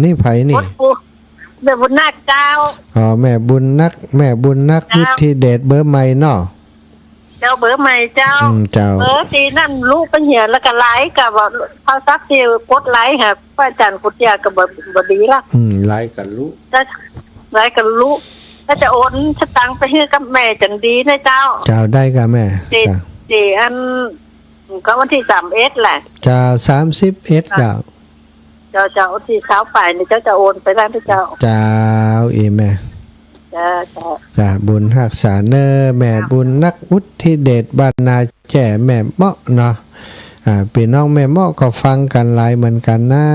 นี่ไผนี่แม่บุญนักเจ้าอ๋อแม่บุญนักวุฒิเดชเบอร์ใหม่เนาะเจ้าเบอร์ใหม่เจ้าเบอร์ตีนั่นลูกเป็นเหี่ยแล้วก็ไลค์กับเขาซักที่กดไลค์ครับพระอาจารย์กุฏิก็บ่ดีละไลค์กับลูกจะไลค์กับลูกถ้าจะโอนสตังค์ไปให้กับแม่จังดีนะเจ้าได้กับแม่จีอันก็วันที่31แหละเจ้า31เจ้าที่เช้าไปนี่เจ้าจะโอนไปร้านที่เจ้าอีแม่จ้าบุญรักษาเนอแม่บุญนักวุฒิเดชบรรณาแจ่แม่เมาะเนาะพี่น้องแม่เมาะก็ฟังกันหลายเหมือนกันนะ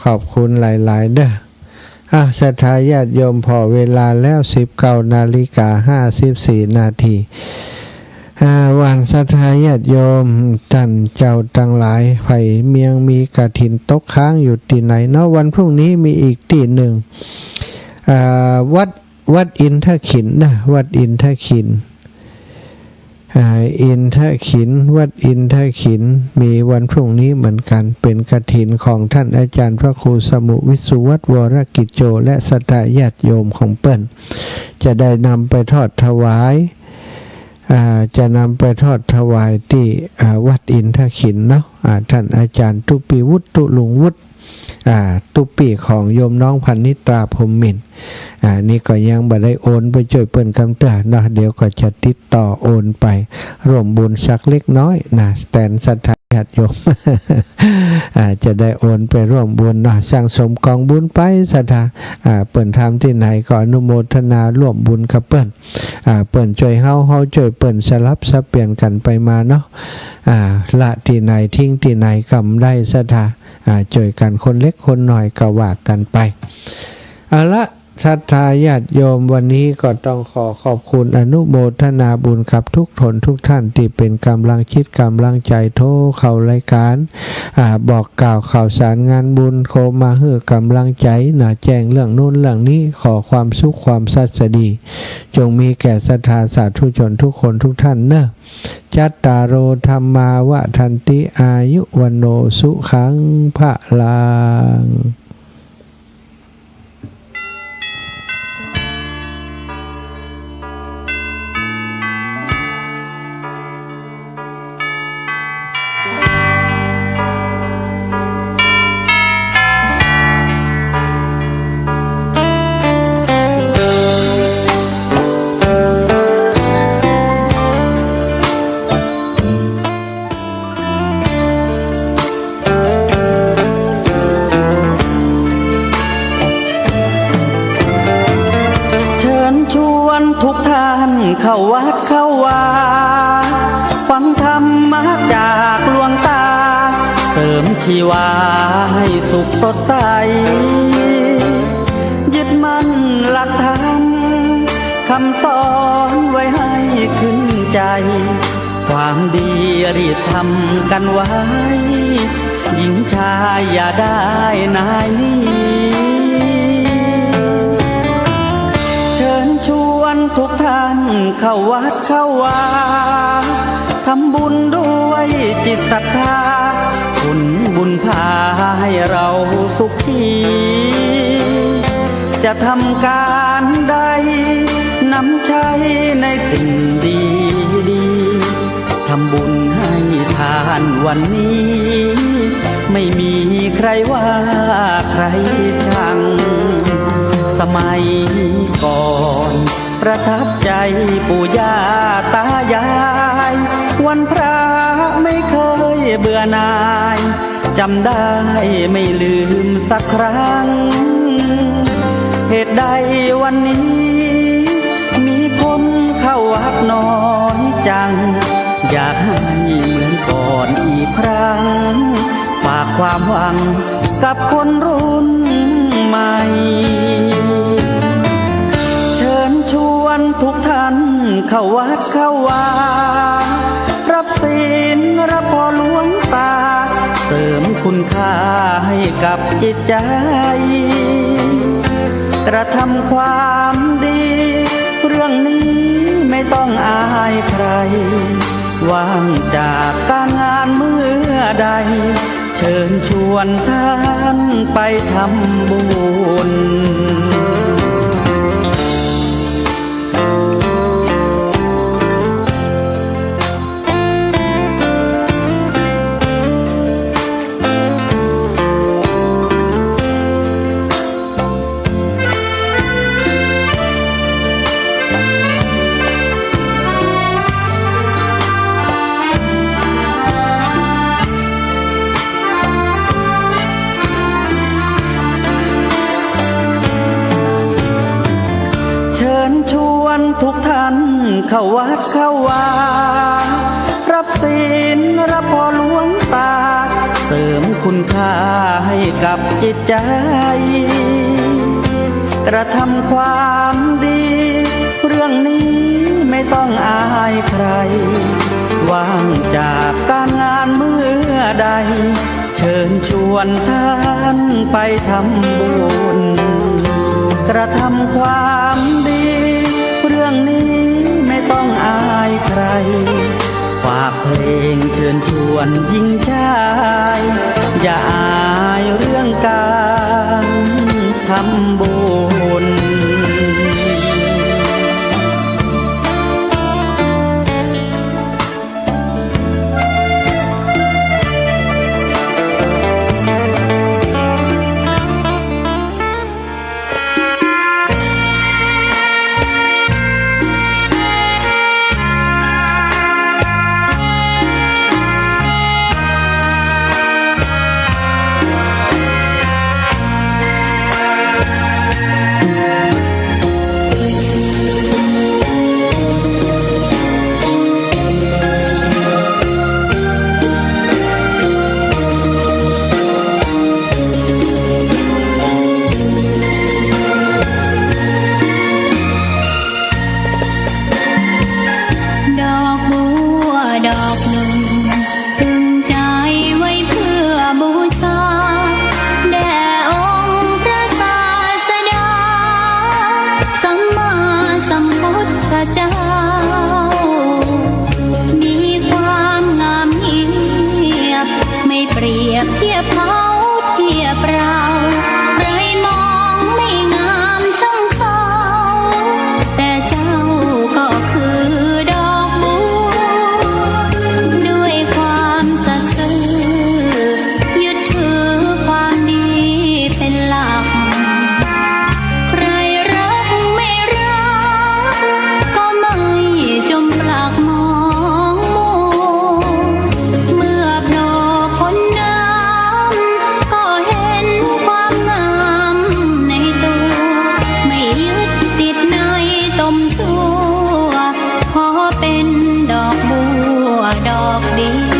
ขอบคุณหลายๆเด้อศรัทธาญาติโยมพอเวลาแล้ว 19:54 นาทีวันศรัทธาญาติโยมท่านเจ้าทั้งหลายไผ่เมียงมีกฐินตกค้างอยู่ที่ไหนเนาะวันพรุ่งนี้มีอีกที่หนึ่งวัดอินทขินนะวัดอินทขินวัดอินทขินมีวันพรุ่งนี้เหมือนกันเป็นกฐินของท่านอาจารย์พระครูสมุวิสุวัฒน์วรกิจโจและศรัทธาญาติโยมของเปิ้นจะได้นำไปทอดถวายที่วัดอินทขินเนาะท่านอาจารย์ตุปีวุฒิตุลุงวุฒิตุปีของโยมน้องพันนิตราพรหมินทร์นี่ก็ยังบ่ได้โอนไปช่วยเปิ้นกำเตือเนาะเดี๋ยวก็จะติดต่อโอนไปร่วมบุญสักเล็กน้อยนะแตนศรัทธาญาติโยม จะได้โอนไปร่วมบุญเนาะสร้างสมกองบุญไปศรัทธาเปิ้นทำที่ไหนก็อนุโมทนาร่วมบุญกับเปิ้นช่วยเฮาช่วยเปิ้นสลับสับเปลี่ยนกันไปมาเนาะละที่ไหนทิ้งที่ไหนกำได้ศรัทธาช่วยกันคนเล็กคนหน่อยก็ว่ากันไปละศรัทธาญาติโยมวันนี้ก็ต้องขอบคุณอนุโมทนาบุญกับทุกทนทุกท่านที่เป็นกำลังคิดกำลังใจโทรเข้ารายการบอกกล่าวข่าวสารงานบุญโคมาเฮือกำลังใจแจ้งเรื่องนู้นเรื่องนี้ขอความสุขความสัสดีจงมีแก่ศรัทธาสาธุชนทุกคนทุกท่านเนอะจัตตารโอธรรมาวะทันติอายุวันโนสุขังภะลังเข้าวัดเข้าวาฟังธรรมะจากหลวงตาเสริมชีวาให้สุขสดใสยึดมั่นหลักธรรมคำสอนไว้ให้ขึ้นใจความดีรีบทำกันไว้หญิงชายอย่าได้นายนี้ทุกท่านเข้าวัดเข้าวาทำบุญด้วยจิตศรัทธาบุญพาให้เราสุขีจะทำการใดนำใช้ในสิ่งดีทำบุญให้ทานวันนี้ไม่มีใครว่าใครชังสมัยก่อนประทับใจปู่ย่าตายายวันพระไม่เคยเบื่อหน่ายจำได้ไม่ลืมสักครั้งเหตุใดวันนี้มีคนเข้าวัดน้อยจังอยากให้เหมือนก่อนอีกครั้งฝากความหวังกับคนรุ่นใหม่ทุกท่านเข้าวัดเข้าวารับศีลรับพรหลวงตาเสริมคุณค่าให้กับจิตใจกระทำความดีเรื่องนี้ไม่ต้องอายใครว่างจากการงานเมื่อใด เชิญชวนท่านไปทำบุญเชิญชวนทุกท่านเข้าวัดเข้าวารับศีลรับพรหลวงตาเสริมคุณค่าให้กับจิตใจกระทำความดีเรื่องนี้ไม่ต้องอายใครว่างจากการงานเมื่อใดเชิญชวนท่านไปทำบุญกระทำความดีเรื่องนี้ไม่ต้องอายใครฝากเพลงเชิญชวนหญิงชายอย่าอายเรื่องการทำบุญดอกหนึ่งตึงใจไว้เพื่อบูชาแด่องค์พระศาสดาสัมมาสัมพุทธเจ้ามีความงามเงียบไม่เปรียบเทียบเขาเทียบเราใครมองไม่งามช่างเขาแต่เจ้าก็คือดอกบัวยึดถือความดีเป็นหลักใครรักไม่รักก็ไม่จมปลักมองมัวเมื่อโผล่พ้นน้ำก็เห็นความงามในตัวไม่ยึดติดในตมชั่วขอเป็นดอกบัวดอกเดียว